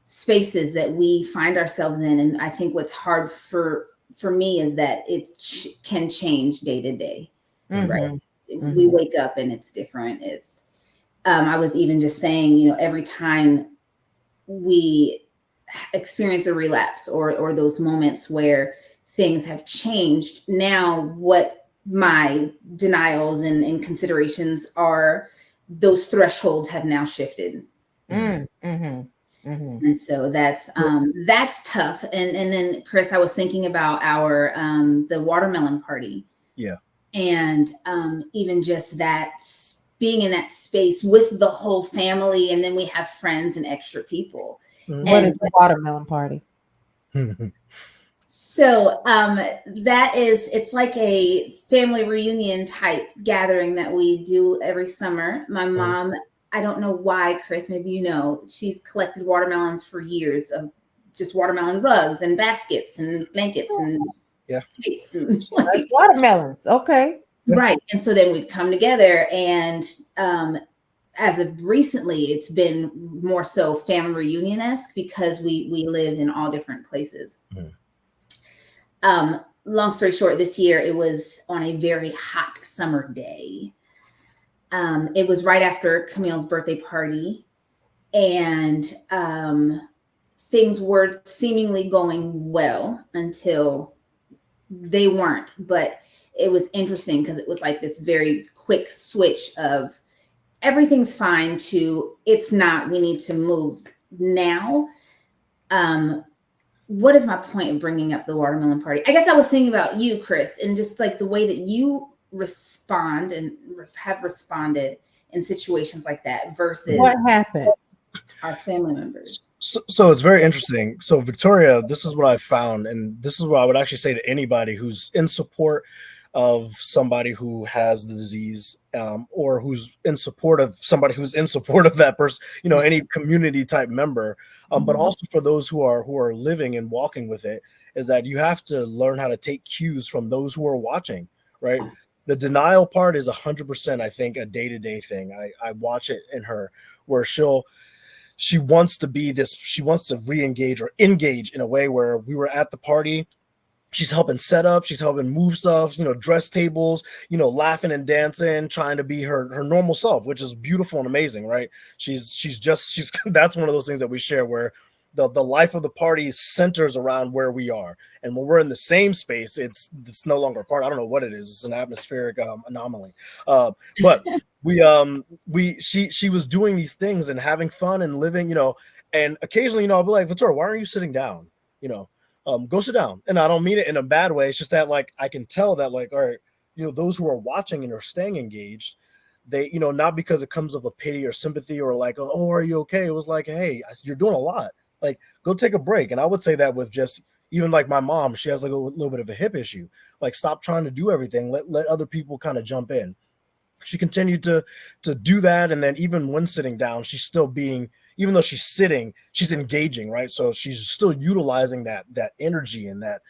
spaces that we find ourselves in. And I think what's hard for me is that it can change day to day, right? Mm-hmm. We Mm-hmm. wake up and it's different. I was even just saying, every time we experience a relapse, or those moments where things have changed, now what my denials and considerations are, those thresholds have now shifted. Mhm. Mm-hmm. Mm-hmm. And so that's tough. And then, Chris, I was thinking about our the watermelon party, Yeah. and even just that, being in that space with the whole family, and then we have friends and extra people. Mhm. What is And the watermelon party? so it's like a family reunion type gathering that we do every summer. My mom, I don't know why, Chris, maybe she's collected watermelons for years, of just watermelon rugs and baskets and blankets and Yeah. plates and She likes watermelons. Okay. right. And so then we'd come together, and as of recently, it's been more so family reunion-esque, because we live in all different places. Mhm. Long story short, this year it was on a very hot summer day. It was right after Camille's birthday party, and things were seemingly going well until they weren't. But it was interesting, because it was like this very quick switch of everything's fine to it's not, we need to move now. What is my point of bringing up the watermelon party? I guess I was thinking about you, Chris, and just like the way that you respond and have responded in situations like that versus What happened? our family members. So it's very interesting. So Victoria, this is what I found, and this is what I would actually say to anybody who's in support of somebody who has the disease, or who's in support of somebody who's in support of that person, any community type member, but also for those who are living and walking with it, is that you have to learn how to take cues from those who are watching, right? The denial part is 100%, I think, a day-to-day thing. I watch it in her, where she wants to be this, she wants to re-engage or engage in a way where we were at the party. She's helping set up, she's helping move stuff, dress tables, laughing and dancing, trying to be her normal self, which is beautiful and amazing, right? She's that's one of those things that we share, where the life of the party centers around where we are. And when we're in the same space, it's no longer a part. I don't know what it is. It's an atmospheric anomaly. But she was doing these things and having fun and living, and occasionally, I'll be like, Victoria, why aren't you sitting down? Go sit down. And I don't mean it in a bad way. It's just that, like, I can tell that, like, all right, those who are watching and are staying engaged, they, not because it comes of a pity or sympathy or like, oh, are you okay? It was like, hey, you're doing a lot. Like, go take a break. And I would say that with just even like my mom, she has like a little bit of a hip issue. Like, stop trying to do everything. Let other people kind of jump in. She continued to do that, and then even when sitting down, she's still being, even though she's sitting, she's engaging, right? So she's still utilizing that energy and that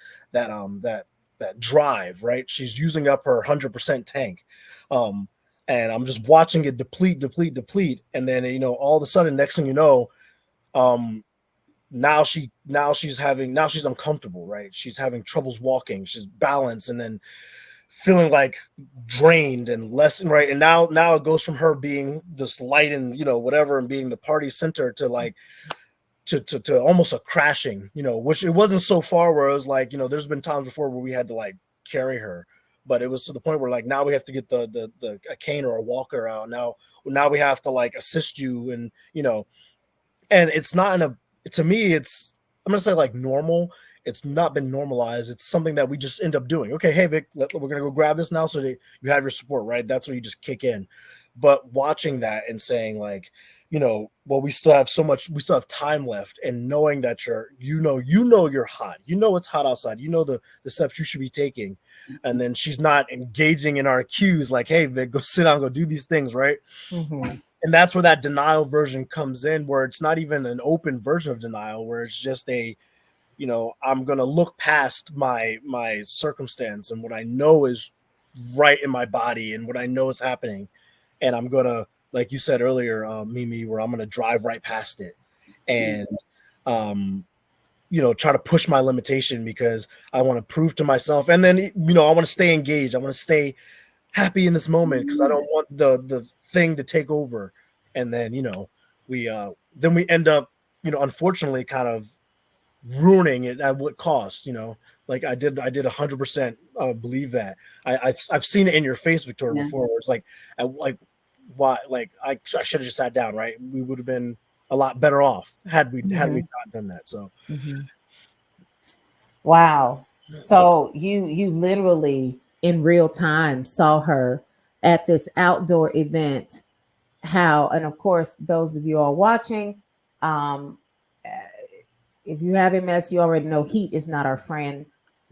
drive, right? She's using up her 100% tank, and I'm just watching it deplete, and then all of a sudden, next thing you know, now she's uncomfortable, right? She's having troubles walking, she's balanced, and then feeling like drained and less, right? And now it goes from her being this light and whatever, and being the party center, to like to almost a crashing, which it wasn't so far, where it was like, there's been times before where we had to like carry her, but it was to the point where like now we have to get the a cane or a walker out. Now we have to like assist you, and and it's not to me, I'm gonna say like normal. It's not been normalized. It's something that we just end up doing. Okay, hey Vic, we're gonna go grab this now, so that you have your support, right? That's where you just kick in. But watching that and saying like, well, we still have time left, and knowing that you're hot, it's hot outside, the steps you should be taking, and then she's not engaging in our cues like, hey Vic, go sit down, go do these things, right? Mm-hmm. And that's where that denial version comes in, where it's not even an open version of denial, where it's just I'm going to look past my circumstance and what I know is right in my body and what I know is happening. And I'm going to, like you said earlier, Mimi, where I'm going to drive right past it and, try to push my limitation, because I want to prove to myself. And then, I want to stay engaged. I want to stay happy in this moment, because I don't want the thing to take over. And then, we end up, unfortunately kind of ruining it at what cost. Like I did 100% believe that. I've seen it in your face, Victoria, before, where it's like why, like I should have just sat down, right? We would have been a lot better off had we not done that. So Wow. So you literally in real time saw her at this outdoor event. How, and of course, those of you all watching, if you have MS, you already know heat is not our friend.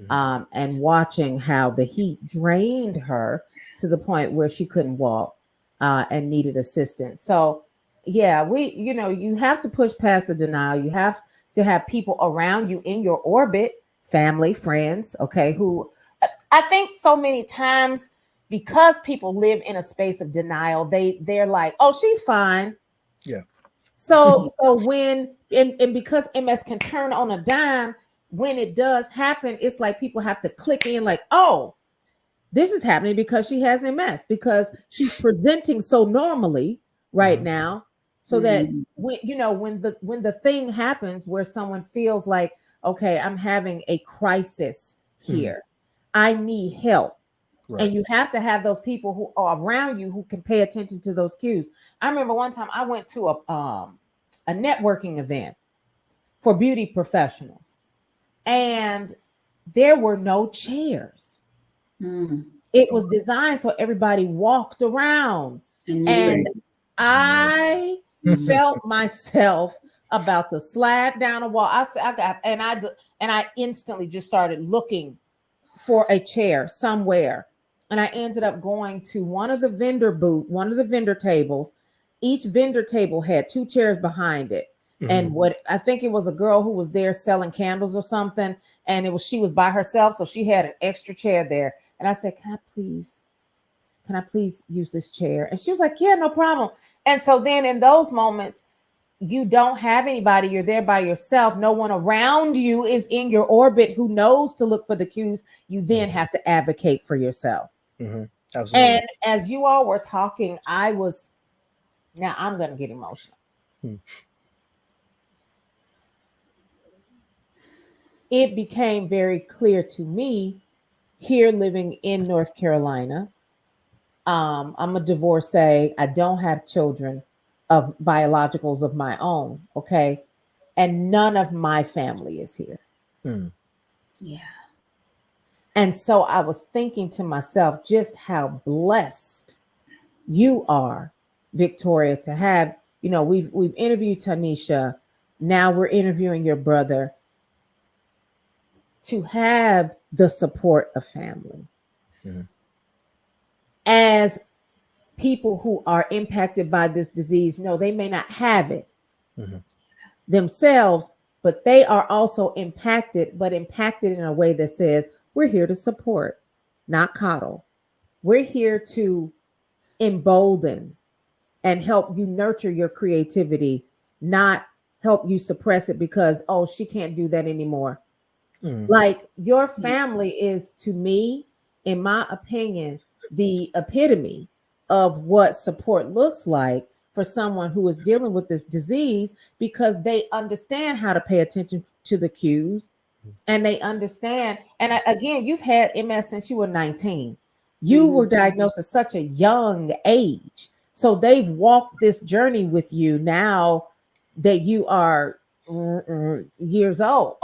And watching how the heat drained her to the point where she couldn't walk and needed assistance. So, yeah, you have to push past the denial. You have to have people around you in your orbit, family, friends, okay, who I think so many times, because people live in a space of denial, they're like, oh, she's fine. Yeah. So when and because MS can turn on a dime, when it does happen, it's like people have to click in like, oh, this is happening because she has MS, because she's presenting so normally right now. So that when the thing happens where someone feels like, okay, I'm having a crisis here, I need help. Right. And you have to have those people who are around you who can pay attention to those cues. I remember one time I went to a networking event for beauty professionals, and there were no chairs. It was designed so everybody walked around. And I felt myself about to slide down a wall. I instantly just started looking for a chair somewhere. And I ended up going to one of the vendor tables. Each vendor table had two chairs behind it. And what I think it was a girl who was there selling candles or something. And she was by herself. So she had an extra chair there. And I said, can I please use this chair? And she was like, yeah, no problem. And so then in those moments, you don't have anybody. You're there by yourself. No one around you is in your orbit who knows to look for the cues. You then have to advocate for yourself. Absolutely. And as you all were talking, now I'm going to get emotional. It became very clear to me here living in North Carolina. I'm a divorcee. I don't have children of biologicals of my own. Okay. And none of my family is here. Yeah. And so I was thinking to myself just how blessed you are, Victoria, to have, we've interviewed Tanisha. Now we're interviewing your brother, to have the support of family. As people who are impacted by this disease, no, they may not have it themselves, but they are also impacted in a way that says, we're here to support, not coddle. We're here to embolden and help you nurture your creativity, not help you suppress it because, oh, she can't do that anymore. Like your family is, to me, in my opinion, the epitome of what support looks like for someone who is dealing with this disease, because they understand how to pay attention to the cues, and they understand. And again, you've had MS since you were 19. You were diagnosed at such a young age. So they've walked this journey with you now that you are years old.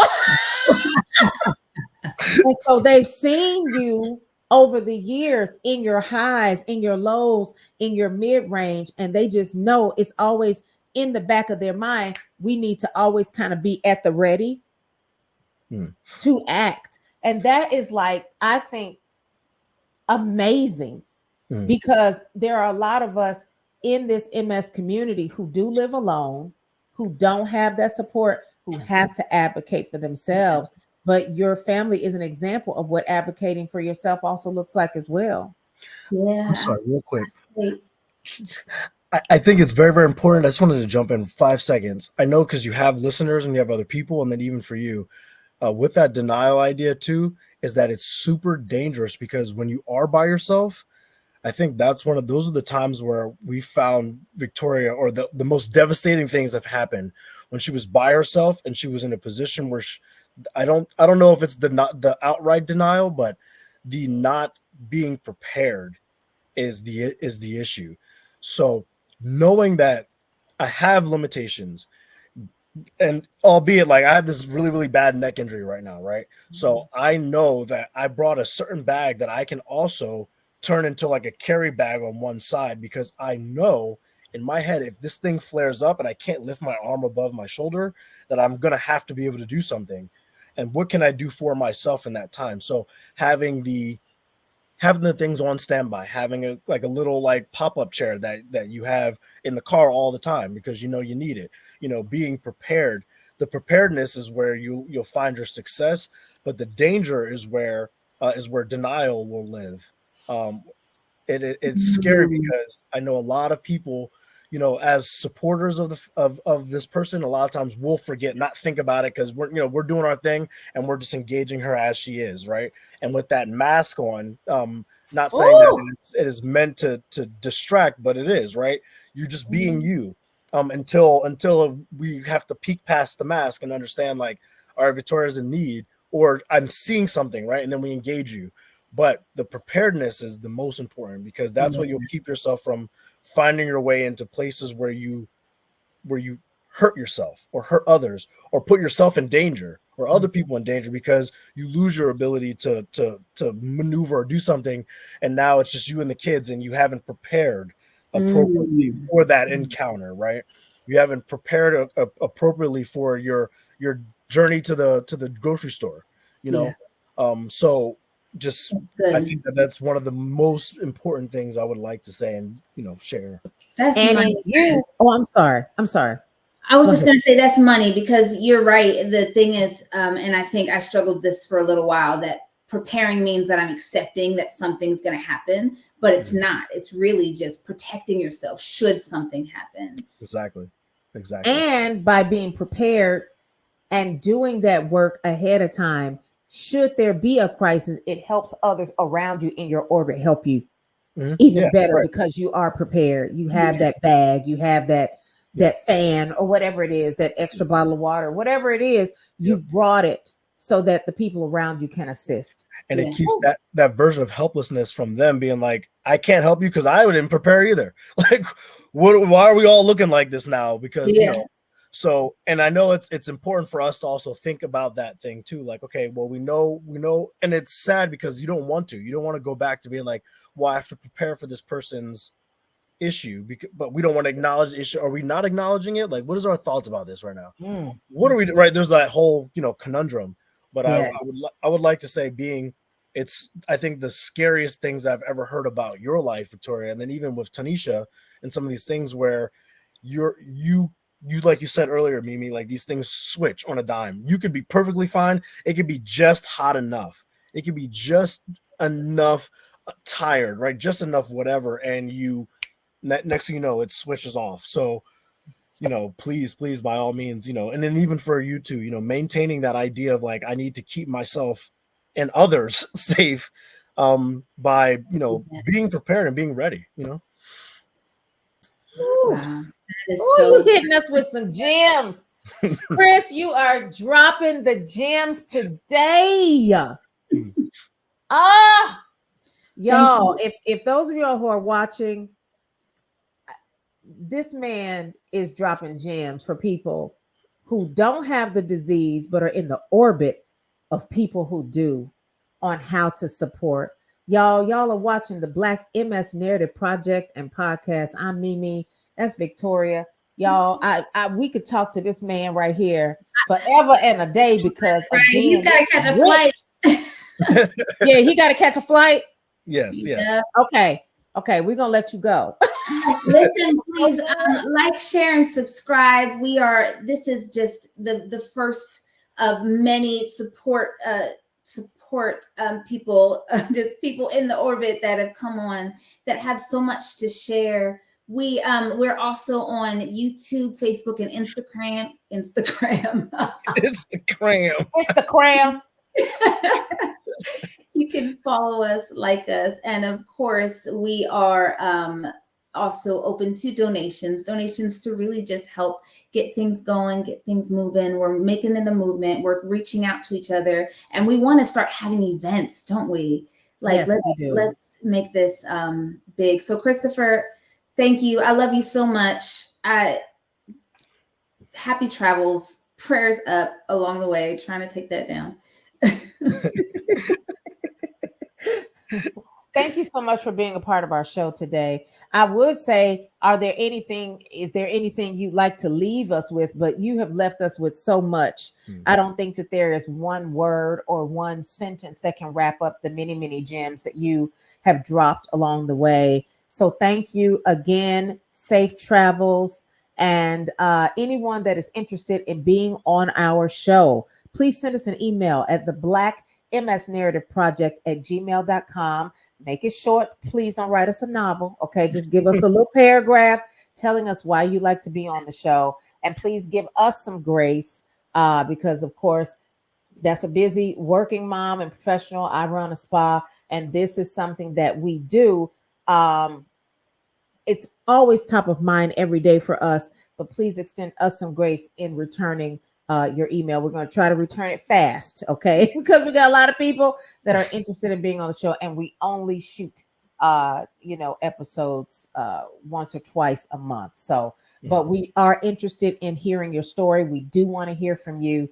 And so they've seen you over the years in your highs, in your lows, in your mid-range, and they just know it's always in the back of their mind. We need to always kind of be at the ready to act. And that is, like, I think, amazing, because there are a lot of us in this MS community who do live alone, who don't have that support, who have to advocate for themselves. But your family is an example of what advocating for yourself also looks like as well. Yeah. I'm sorry, real quick. I think it's very, very important. I just wanted to jump in 5 seconds. I know because you have listeners and you have other people, and then even for you, with that denial idea too, is that it's super dangerous, because when you are by yourself, I think those are the times where we found Victoria, or the most devastating things have happened when she was by herself and she was in a position where I don't know if it's the outright denial, but the not being prepared is the issue. So knowing that I have limitations, and albeit like I have this really, really bad neck injury right now, right? So I know that I brought a certain bag that I can also turn into like a carry bag on one side, because I know in my head, if this thing flares up and I can't lift my arm above my shoulder, that I'm going to have to be able to do something. And what can I do for myself in that time? So having the things on standby, having a little like pop-up chair that you have in the car all the time because you need it, being prepared. The preparedness is where you'll find your success, but the danger is where denial will live. It's scary because I know a lot of people, as supporters of this person, a lot of times we'll forget, not think about it, because we're doing our thing and we're just engaging her as she is, right? And with that mask on, not saying that it is meant to distract, but it is, right? You're just being you, until we have to peek past the mask and understand, like, all right, Victoria's in need, or I'm seeing something, right? And then we engage you. But the preparedness is the most important, because that's what you'll keep yourself from finding your way into places where you hurt yourself or hurt others or put yourself in danger or other people in danger because you lose your ability to maneuver or do something, and now it's just you and the kids and you haven't prepared appropriately for that encounter, right? You haven't prepared appropriately for your journey to the grocery store, you know. So just I think that's one of the most important things I would like to say and share. That's And money. oh, I'm sorry. I was Go just ahead. going to say that's money, because you're right. The thing is, and I think I struggled this for a little while, that preparing means that I'm accepting that something's going to happen, but it's not. It's really just protecting yourself should something happen. Exactly. And by being prepared and doing that work ahead of time, should there be a crisis, it helps others around you in your orbit help you even better because you are prepared. You have that bag, you have that fan or whatever it is, that extra bottle of water, whatever it is, you've brought it so that the people around you can assist. And it keeps that version of helplessness from them being like, I can't help you because I didn't prepare either. Like, why are we all looking like this now? Because so, and I know it's important for us to also think about that thing too. Like, okay, well, we know, and it's sad because you don't want to go back to being like, well, I have to prepare for this person's issue, but we don't want to acknowledge the issue. Are we not acknowledging it? Like, what is our thoughts about this right now? What are we right? There's that whole conundrum. But I would like to say it's I think the scariest things I've ever heard about your life, Victoria, and then even with Tanisha and some of these things where you like you said earlier, Mimi, like these things switch on a dime. You could be perfectly fine. It could be just hot enough. It could be just enough tired, right? Just enough whatever, and next thing you know, it switches off. So please, by all means, and then even for you too, maintaining that idea of like, I need to keep myself and others safe by, being prepared and being ready, Wow. That is you hitting us with some gems. Chris, you are dropping the gems today. Y'all, if those of y'all who are watching, this man is dropping gems for people who don't have the disease but are in the orbit of people who do, on how to support. Y'all are watching the Black MS Narrative Project and Podcast. I'm Mimi. That's Victoria. Y'all, we could talk to this man right here forever and a day because again, he's got to catch a flight. Yeah, he got to catch a flight. Yes. Okay, we're gonna let you go. Listen, please like, share, and subscribe. This is just the first of many support people, just people in the orbit that have come on that have so much to share. We're also on YouTube, Facebook, and Instagram. You can follow us, like us, and of course, we are also open to donations to really just help get things going, get things moving. We're making it a movement. We're reaching out to each other, and we want to start having events, don't we? Like, yes, we do. Let's make this big. So, Christopher, thank you. I love you so much. Happy travels. Prayers up along the way. Trying to take that down. Thank you so much for being a part of our show today. I would say, is there anything you'd like to leave us with? But you have left us with so much. I don't think that there is one word or one sentence that can wrap up the many, many gems that you have dropped along the way. So thank you again. Safe travels. And anyone that is interested in being on our show, please send us an email at theblackmsnarrativeproject@gmail.com. Make it short. Please don't write us a novel. Okay. Just give us a little paragraph telling us why you like to be on the show. And please give us some grace because, of course, that's a busy working mom and professional. I run a spa, and this is something that we do. It's always top of mind every day for us, but please extend us some grace in returning your email. We're going to try to return it fast, okay? Because we got a lot of people that are interested in being on the show, and we only shoot episodes once or twice a month. So but we are interested in hearing your story. We do want to hear from you.